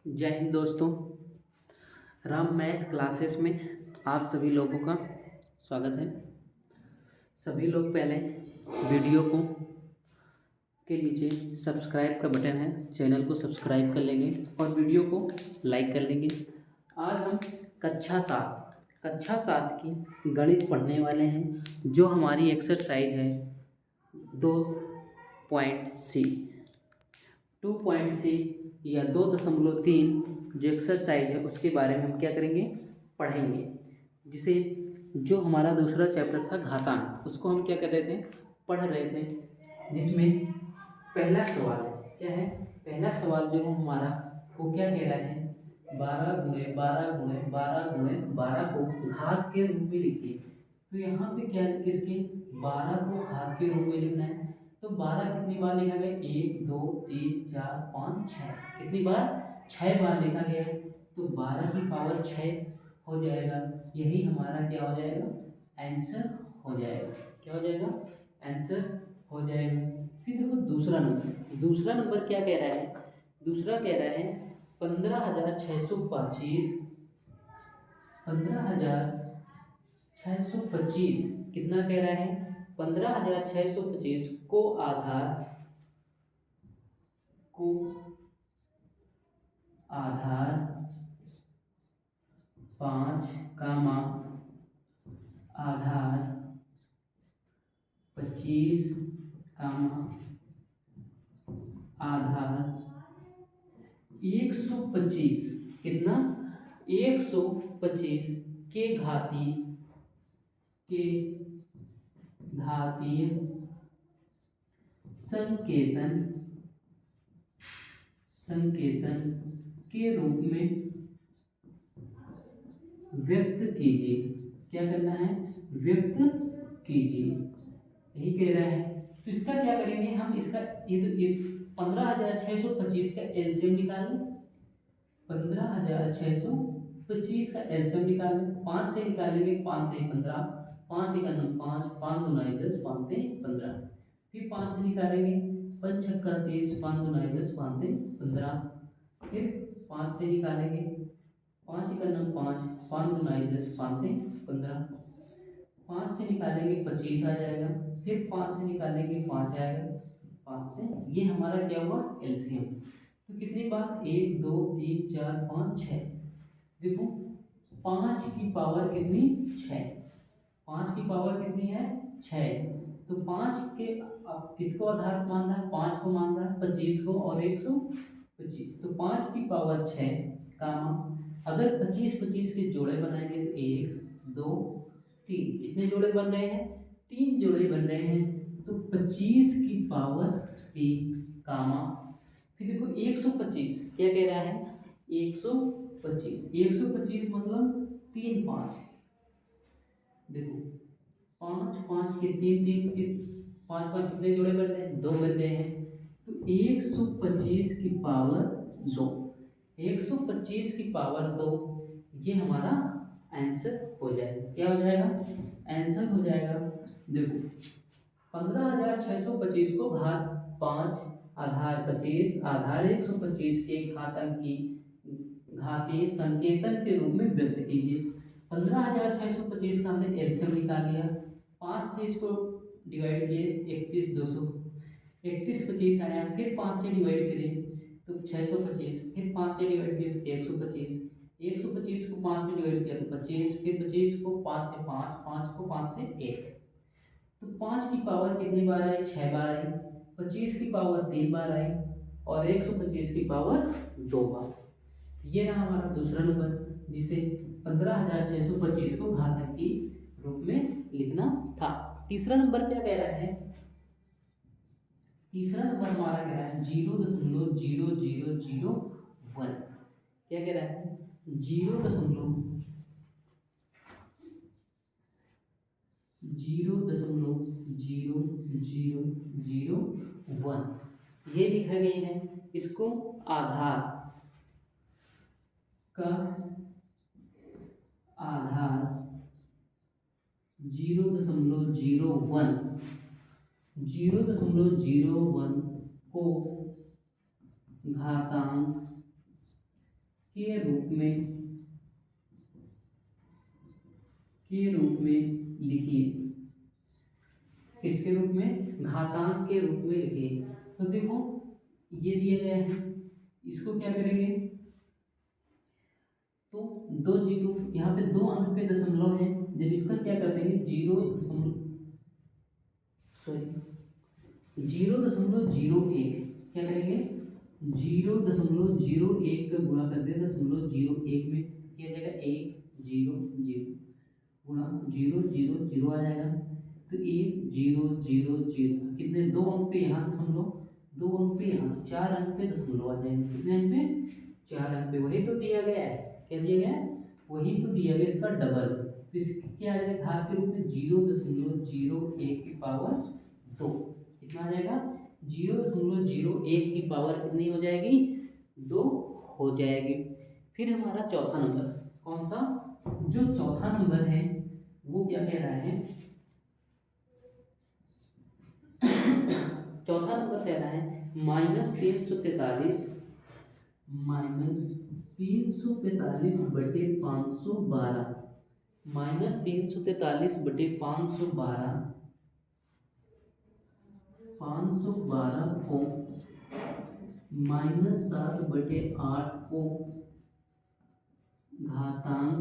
जय हिंद दोस्तों। Ram math classes में आप सभी लोगों का स्वागत है। सभी लोग पहले वीडियो को के नीचे सब्सक्राइब का बटन है, चैनल को सब्सक्राइब कर लेंगे और वीडियो को लाइक कर लेंगे। आज हम कक्षा सात की गणित पढ़ने वाले हैं, जो हमारी एक्सरसाइज है 2.C 2.C या 2.3 जो एक्सरसाइज है उसके बारे में हम क्या करेंगे, पढ़ेंगे। जिसे जो हमारा दूसरा चैप्टर था घातांक, उसको हम क्या कर रहे थे, पढ़ रहे थे। जिसमें पहला सवाल क्या है, पहला सवाल जो है हमारा वो क्या कह रहा है, 12 को घात के रूप में लिखिए। तो यहाँ पे क्या किसके 12 को घात के रूप में लिखना है। तो 12 कितनी बार लिखा गया, 1 2 3 4 5 6, कितनी बार, 6 बार लिखा गया है। तो 12 की पावर 6 हो जाएगा। यही हमारा क्या हो जाएगा, आंसर हो जाएगा। क्या हो जाएगा, आंसर हो जाएगा। फिर देखो दूसरा नंबर क्या कह रहा है, दूसरा कह रहा है 15,625 कितना कह रहा है, 15,625 को आधार 5 कामा आधार 25 कामा आधार 125, कितना, 125 के घातीय संकेतन के रूप में व्यक्त कीजिए। क्या करना है, व्यक्त कीजिए, यही कह रहा है। तो इसका क्या करेंगे हम, इसका ये 15,625 का एलसीएम निकाल लें। 15,625 का एलसीएम निकाल लें, 5 से निकालेंगे, 5 से 15, 5 एक 5, 5 दूना 10, 5 से 15। फिर 5 से निकालेंगे, 5 छक्का 30, 5 दूना 10, 5 से 15। फिर 5 से निकालेंगे, 5 एक 5, 5 दूना 10, 5 से 15। 5 से निकालेंगे 25 आ जाएगा। फिर 5 से निकालेंगे 5 आएगा, 5 से, ये हमारा क्या हुआ, एलसीएम। तो कितनी बार, 1 2 3 4 5 6। देखो 5 की पावर कितनी, 6। 5 की पावर कितनी है, 6। तो 5 के अब किसको आधार मान रहा है, 5 को मान रहा है, 25 को और 125। तो 5 की पावर 6 कामा, अगर 25 के जोड़े बनाएंगे तो 1 2 3, कितने जोड़े बन रहे हैं, 3 जोड़े बन रहे हैं। तो 25 की पावर 3 कामा, फिर देखो 125 क्या कह रहा है, 125 मतलब 3 5, देखो 5 5 के 3 3 के 5 5 कितने जोड़े बन रहे हैं, 2 बन रहे हैं। तो 125 की पावर 2, 125 की पावर 2, ये हमारा आंसर हो जाएगा। क्या हो जाएगा, आंसर हो जाएगा। देखो 15,625 को घात 5 आधार 25 आधार 125 के घातांक की घातीय संकेतन के रूप में व्यक्त कीजिए। 15,625 का हमने एलसीएम निकाल लिया, 5 से इसको डिवाइड किए, 31,200, 31 25 आया। फिर 5 से डिवाइड करें तो 625, फिर 5 से डिवाइड किए तो 125, 125 को 5 से डिवाइड किया तो 25, फिर 25 को 5 से 5, 5 को 5 से 1। तो 5 की पावर कितनी बार आई, 6 बार आई। 25 की पावर 3 बार आई और 125 की पावर 2 बार। ये रहा हमारा दूसरा नंबर, जिसे 15,625 को घातांक के रूप में लिखना था। तीसरा नंबर क्या कह रहा है, तीसरा नंबर हमारा कह रहा है 0.0001। क्या कह रहा है, 0.0001 ये लिखा गया है। इसको आधार का आधार 0.01 को घातांक के रूप में लिखिए। किसके रूप में? घातांक के रूप में लिखिए। तो देखो ये दिया गया है, इसको क्या करेंगे, तो दो जीरो, यहाँ पे 2 अंक पे दशमलव है, जब इसका क्या कर देंगे 0.01, क्या करेंगे 0.01 का गुणा कर दे 0.01 में, क्या आ जाएगा 100 गुणा 000 आ जाएगा। तो 1000 कितने 2 अंक पे यहाँ दशमलव, 2 अंक पे यहाँ, 4 अंक पे दशमलव आ जाएंगे। कितने अंक पे? 4 अंक पे। वही तो दिया गया है, क्या दिया गया है? वही तो दिया गया, इसका डबल। तो इसकी क्या आ जाएगा घात के रूप में 0.01 की पावर 2। कितना आ जाएगा 0.01 की पावर कितनी हो जाएगी? 2 हो जाएगी। फिर हमारा चौथा नंबर कौन सा? जो चौथा नंबर है वो क्या कह रहा है? चौथा नंबर कह रहा है -343 बटे 512, -343 बटे 512 को -7 बटे 8 को घातांक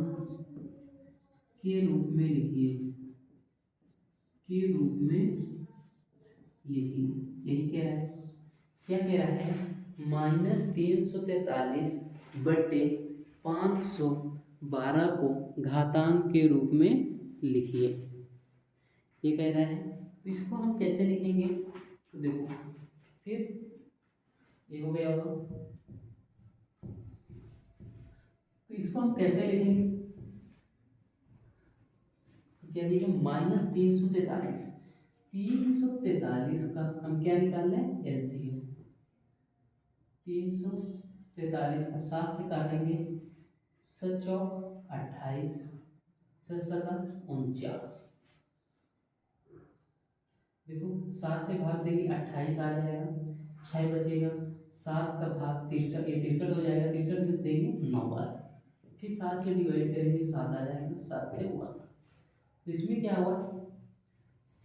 के रूप में लिखिए, यही कह रहा है। क्या कह रहा है? -343 बटे 512 को घातांक के रूप में लिखिए, ये कह रहा है। तो इसको हम कैसे लिखेंगे? तो देखो फिर ये हो गया होगा, तो इसको हम कैसे लिखेंगे? तो क्या लिखेंगे -343 का हम क्या निकाल लें? एलसीएम। 343 का 7 से काटेंगे, 7 चौक 28, 7 सता 49। देखो 7 से भाग देंगे 28 आ जाएगा, 6 बचेगा, 7 का भाग 63, ये 63 हो जाएगा, 63 में देंगे 9 बार, फिर 7 से डिवाइड करेंगे 7 आ जाएगा, 7 से 1। तो इसमें क्या हुआ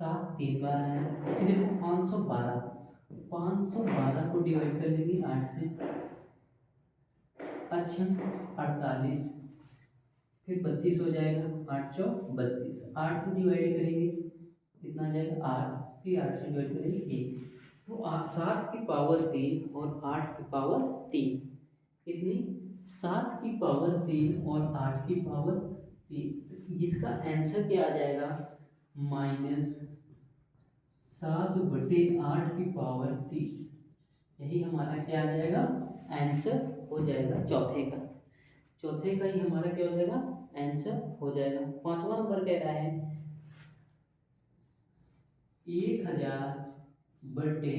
7 3 बार आया। फिर देखो 512 को डिवाइड कर लेंगे 8 से, 48, फिर 32 हो जाएगा, 8 चौक 32, 8 से डिवाइड करेंगे कितना आ जाएगा 8, फिर 8 से डिवाइड करेंगे 1। तो 7 की पावर 3 और 8 की पावर 3, कितनी 7 की पावर 3 और 8 की पावर 3। जिसका आंसर क्या आ जाएगा -7 बटे 8 की पावर 3। यही हमारा क्या आ जाएगा आंसर हो जाएगा चौथे का ही हमारा क्या हो जाएगा आंसर हो जाएगा। पांचवा नंबर कह रहा है 1000 बटे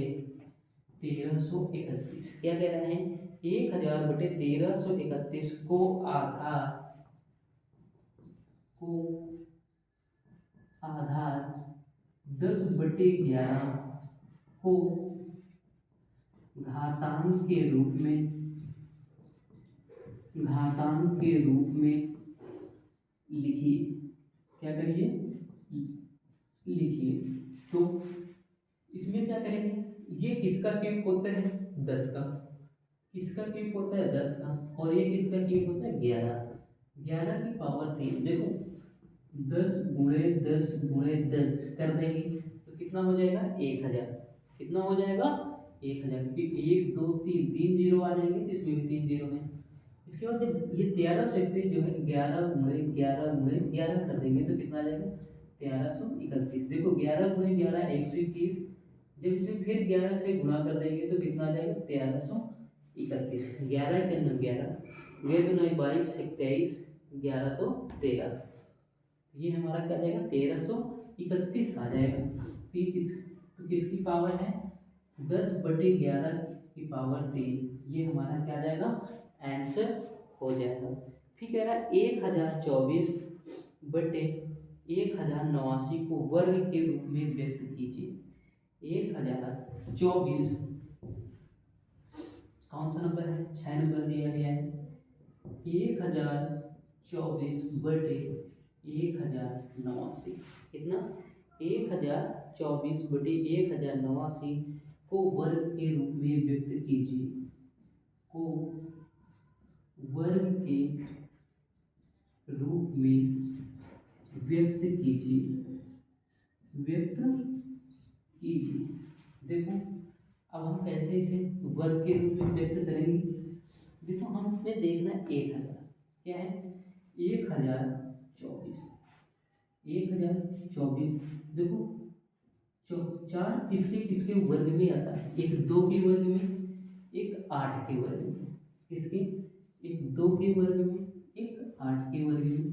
1331। क्या कह रहा है 1000 बटे 1331 को आधार 10 बटे 11 को घातांक के रूप में लिखिए। क्या करिए लिखिए। तो इसमें क्या करेंगे, ये किसका क्यूब होता है 10 का, किसका क्यूब होता है 10 का, और ये किसका क्यूब होता है 11 की पावर 3। देखो 10 गुणे 10 गुणे 10 कर देंगे तो कितना हो जाएगा 1000। कितना हो जाएगा 1000, क्योंकि 1 2 3 3 जीरो आ जाएंगे, तो इसमें भी 3 जीरो है। इसके बाद जब ये 1331 जो है 11 गुणे 11 गुणे 11 कर देंगे तो कितना आ जाएगा 1331। देखो 11 गुणे 11 121, जब इसमें फिर 11 से गुणा कर देंगे तो कितना आ जाएगा 1331। 11 के अंदर 11, 22 23, 11 तो 13, ये हमारा क्या आ जाएगा 1331 आ जाएगा। तो किसकी पावर है 10 बटे 11 की पावर 3, ये हमारा क्या आ जाएगा आंसर हो जाएगा। फिर कह रहा है 1024 बटे 1089 को वर्ग के रूप में व्यक्त कीजिए। 1024 कौन सा नंबर है 6 नंबर दिया गया है, 1024 बटे 1089, कितना 1024 बटे 1089 को वर्ग के रूप में व्यक्त कीजिए, को वर्ग के रूप में व्यक्त कीजिए, व्यक्त कीजिए। देखो अब हम कैसे इसे वर्ग के रूप में व्यक्त करेंगे। देखो हमें देखना 1000 क्या है 1024, 1024 देखो चार किसके किसके वर्ग में आता है, एक 2 के वर्ग में, एक 8 के वर्ग में, किसके एक 2 के वर्ग में, एक 8 के वर्ग में।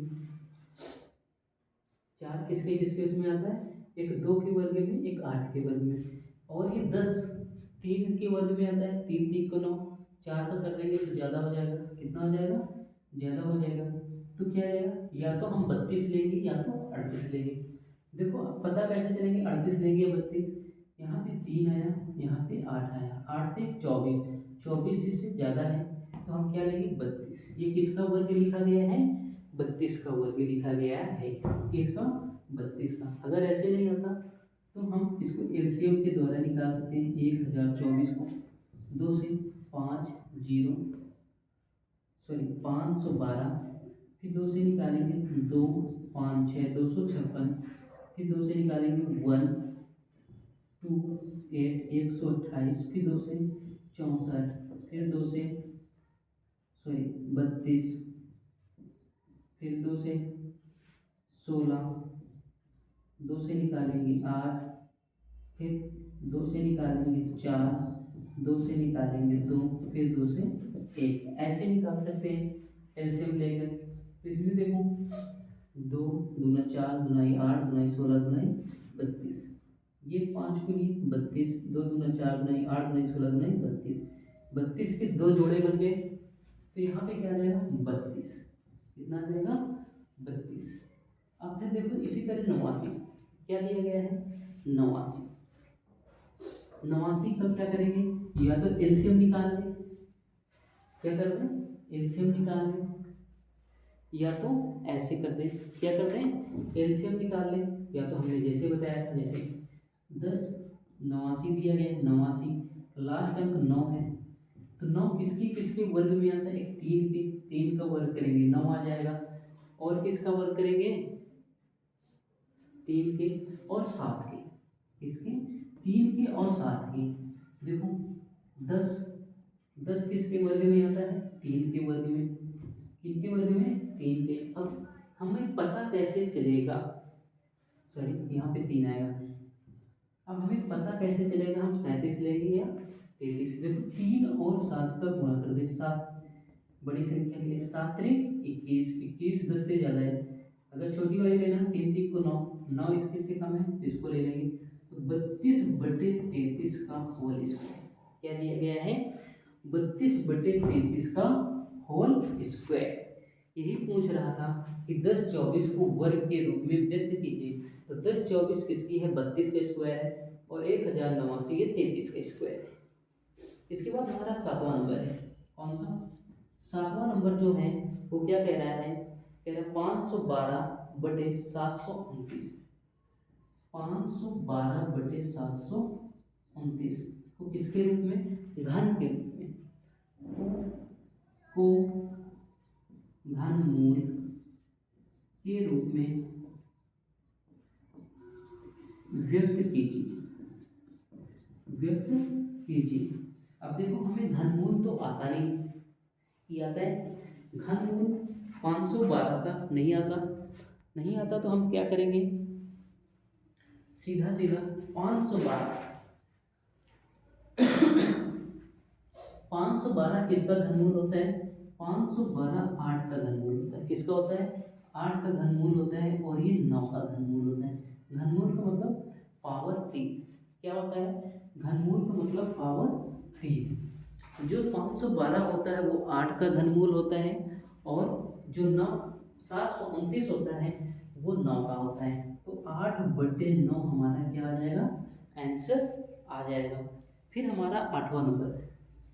चार किसके किसके उसमें आता है, एक 2 के वर्ग में, एक 8 के वर्ग में। और ये 10 3 के वर्ग में आता है, 3 3 को 9, 4 का कर देंगे तो ज़्यादा हो जाएगा, कितना हो जाएगा ज़्यादा हो जाएगा। तो क्या आएगा, या तो हम 32 लेंगे या तो 38 लेंगे। देखो अब पता कैसे चलेंगे, 38 लेंगे या 32, यहाँ पे 3 आया, यहाँ पे 8 आया, 8 3 24, 24 इससे ज़्यादा है तो हम क्या लेंगे 32। ये किसका वर्ग लिखा गया है, 32 का वर्ग लिखा गया है, किसका 32 का। अगर ऐसे नहीं होता तो हम इसको एलसीएम के द्वारा निकाल सकते हैं। 1024 को 2 से 5 फिर 2 से निकालेंगे 2 5 6 256, फिर 2 से निकालेंगे 1 2 8 128, फिर 2 से 64, फिर 2 से 32, फिर 2 से 16, 2 से निकालेंगे 8, फिर 2 से निकालेंगे 4, 2 से निकालेंगे 2, फिर 2 से 1, ऐसे निकाल सकते हैं एलसीएम लेकर। तो इसमें देखो 2 दूना 4 दूनाई 8 दूनाई 16 दूनाई 32, ये 5 को लिए 32, 2 दूना 4 दूनाई 8 दूनाई 16 दूनाई 32, 32 के 2 जोड़े बन गए। तो यहाँ पे क्या आ जाएगा 32, कितना आ जाएगा 32। अब फिर देखो इसी तरह 89 क्या दिया गया है 89, 89 का क्या करेंगे, या तो एलसीएम निकाल लें, क्या कर दें एलसीएम निकाल लें, या तो ऐसे कर दें, क्या कर दें एलसीएम निकाल लें, या तो हमने जैसे बताया था, जैसे 10 89 दिया गया है, 89 लास्ट अंक 9 है, तो 9 किसकी किसके वर्ग में आता है, एक 3 के, 3 का वर्ग करेंगे 9 आ जाएगा, और किसका वर्ग करेंगे 3 के और 7 के, किसके 3 के और 7 के। देखो 10 किसके वर्ग में आता है, 3 के वर्ग में, किसके वर्ग में 3 के। अब हमें पता कैसे चलेगा, यहाँ पे 3 आएगा, अब हमें पता कैसे चलेगा, हम 37 लेंगे या 33। देखो 3 और 7 का गुणा कर दे, 7 बड़ी संख्या के लिए, 7 3 21, 21 10 से ज़्यादा है, अगर छोटी वाली लेना 3 3 को 9, 9 इसके से कम है तो इसको ले लेंगे। तो 32 बटे 33 का होल स्क्वायर क्या दिया गया है, 32 बटे 33 का होल स्क्वायर। यही पूछ रहा था कि 10 24 को वर्ग के रूप में व्यक्त कीजिए। तो 10 24 किसकी है 32 का स्क्वायर है, और 1089 ये 33 का स्क्वायर है। इसके बाद हमारा 7वां नंबर है, कौन सा 7वां नंबर जो है वो क्या कह रहा है, कह रहा है 512 बटे 729, 512 बटे 729 को किसके रूप में, घन के रूप में, को घन मूल के रूप में व्यक्त कीजिए, व्यक्त कीजिए। अब देखो हमें घनमूल तो आता नहीं, ये आता है घनमूल 512 का नहीं आता तो हम क्या करेंगे, सीधा 512 किसका घनमूल होता है, 512 8 का घनमूल होता है, किसका होता है 8 का घनमूल होता है, और ये 9 का घनमूल होता है। घनमूल का मतलब पावर 3, क्या होता है घनमूल का मतलब पावर 3। जो 512 होता है वो 8 का घनमूल होता है, और जो 729 होता है वो 9 का होता है। तो 8 बटे 9 हमारा क्या आ जाएगा, आंसर आ जाएगा। फिर हमारा 8वां नंबर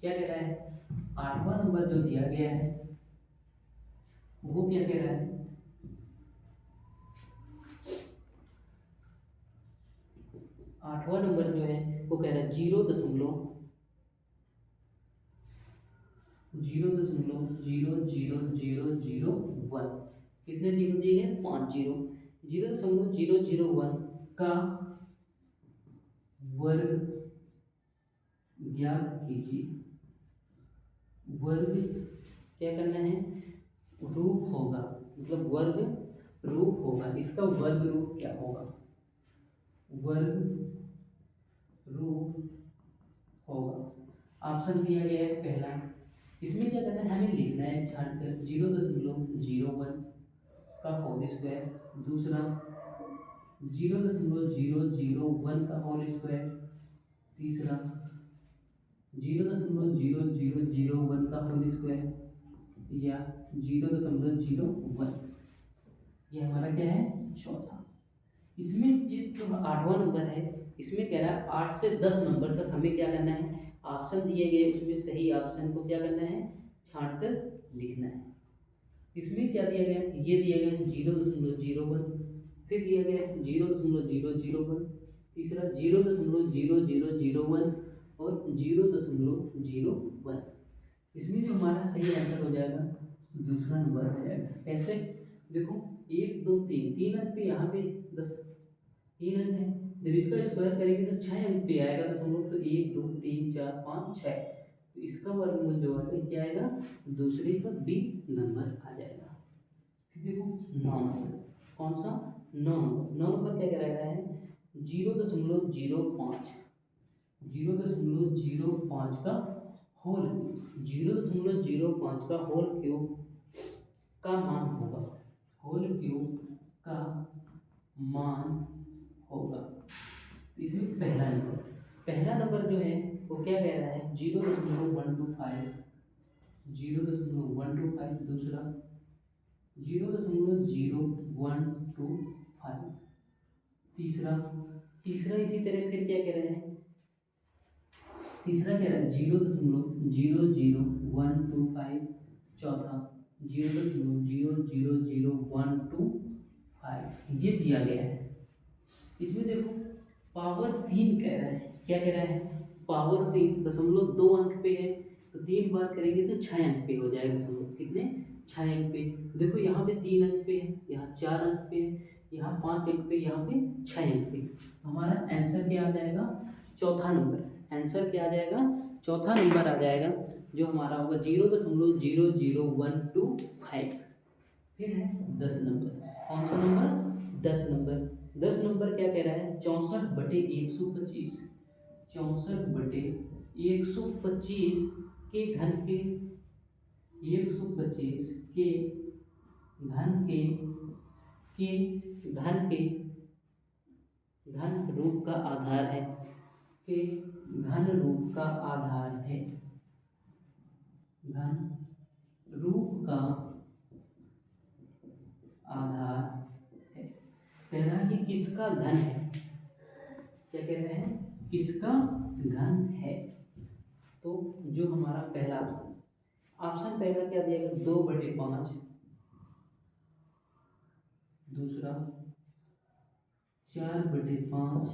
क्या कह रहा है, 8वां नंबर जो दिया गया है वो क्या कह रहा है, आठवां नंबर जो है वो कह रहा है 0.0000001। कितने जीरो दिए गए, 5 जीरो। 0.001 का वर्ग ज्ञात कीजिए। वर्ग क्या करना है, रूप होगा, मतलब वर्ग रूप होगा। इसका वर्ग रूप क्या होगा, वर्ग रूप होगा। ऑप्शन दिया गया है पहला, इसमें क्या करना है, हमें लिखना है छाट कर 0.01 का होल स्क्वायर। दूसरा 0.001 का होल स्क्वायर। तीसरा 0.0001 का होल स्क्वायर या 0.01। ये हमारा क्या है, चौथा। इसमें ये जो आठवां नंबर है, इसमें कह रहा है 8 से 10 नंबर तक हमें क्या करना है, ऑप्शन दिए गए उसमें सही ऑप्शन को क्या करना है, छांट कर लिखना है। इसमें क्या दिया गया, ये दिया गया है 0.01, फिर दिया गया है 0.001, तीसरा 0.0001 और 0.01। इसमें जो हमारा सही आंसर हो जाएगा दूसरा नंबर हो जाएगा। कैसे, देखो 1 2 3 3 अंक पे, यहाँ पे 10 3 अंक है, जब इसका स्क्वायर करेंगे तो 6 अंक पे आएगा दशमलव, तो 1 2 3 4 5 6, तो इसका वर्गमूल जो है क्या आएगा, दूसरे का बी नंबर आ जाएगा। फिर देखो 9 नंबर, कौन सा, 9 नंबर। 9 नंबर क्या कह रहा है, 0.05 0.05 का होल क्यूब, 0.05 का होल क्यूब का मान होगा, होल क्यूब का मान होगा। इसमें पहला नंबर जो है वो क्या कह रहा है, 0.125, 0.125। दूसरा 0.0125। तीसरा इसी तरह फिर क्या कह रहे हैं, तीसरा कह रहा है 0.00125। चौथा 0.0000125, ये दिया गया है। इसमें देखो पावर 3 कह रहा है, क्या कह रहा है, पावर 3 दशमलव 2 अंक पे है, तो 3 बार करेंगे तो 6 अंक पे हो जाएगा दशमलव, कितने, 6 अंक पे। देखो यहाँ पे 3 अंक पे है, यहाँ 4 अंक पे है, यहाँ 5 अंक पे, यहाँ पे 6 अंक पे। हमारा आंसर क्या आ जाएगा, चौथा नंबर। आंसर क्या आ जाएगा, चौथा नंबर आ जाएगा, जो हमारा होगा 0.00125। फिर है 10 नंबर, कौन सा नंबर, 10 नंबर। 10 नंबर क्या कह रहा है, 64/125, 64/125 के घन के, 125 के घन के घन रूप का आधार है, के घन रूप का आधार है, घन रूप का आधार है। कह रहा है कि किसका घन है, क्या कह रहे हैं, किसका घन है। तो जो हमारा पहला ऑप्शन पहला क्या दिया गया, 2/5। दूसरा 4/5,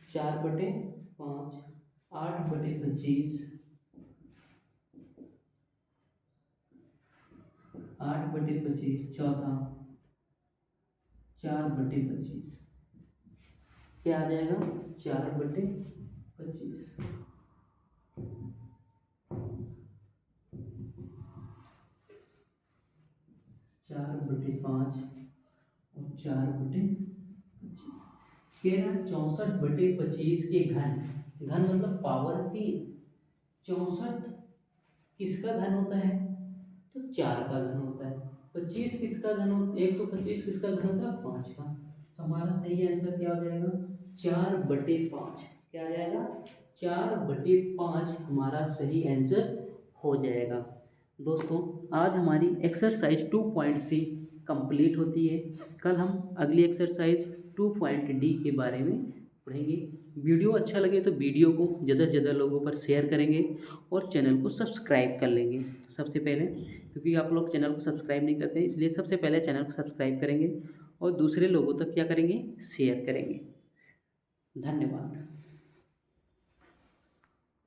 4/5, 8/25, 8/25। चौथा 4/25, क्या आ जाएगा, 4/25। 4/5 और 4/25। कह रहा 64/25 के घन मतलब पावर 3। 64 किसका घन होता है, तो 4 का घन होता है। 25 किसका घन होता है, 125 किसका घन होता है, 5 का। तो हमारा सही आंसर क्या हो जाएगा, 4/5। क्या आ जाएगा, 4/5 हमारा सही आंसर हो जाएगा। दोस्तों आज हमारी एक्सरसाइज 2.C कंप्लीट होती है। कल हम अगली एक्सरसाइज 2.D के बारे में पढ़ेंगे। वीडियो अच्छा लगे तो वीडियो को ज़्यादा से ज़्यादा लोगों पर शेयर करेंगे और चैनल को सब्सक्राइब कर लेंगे सबसे पहले, क्योंकि आप लोग चैनल को सब्सक्राइब नहीं करते हैं, इसलिए सबसे पहले चैनल को सब्सक्राइब करेंगे और दूसरे लोगों तक क्या करेंगे, शेयर करेंगे। धन्यवाद।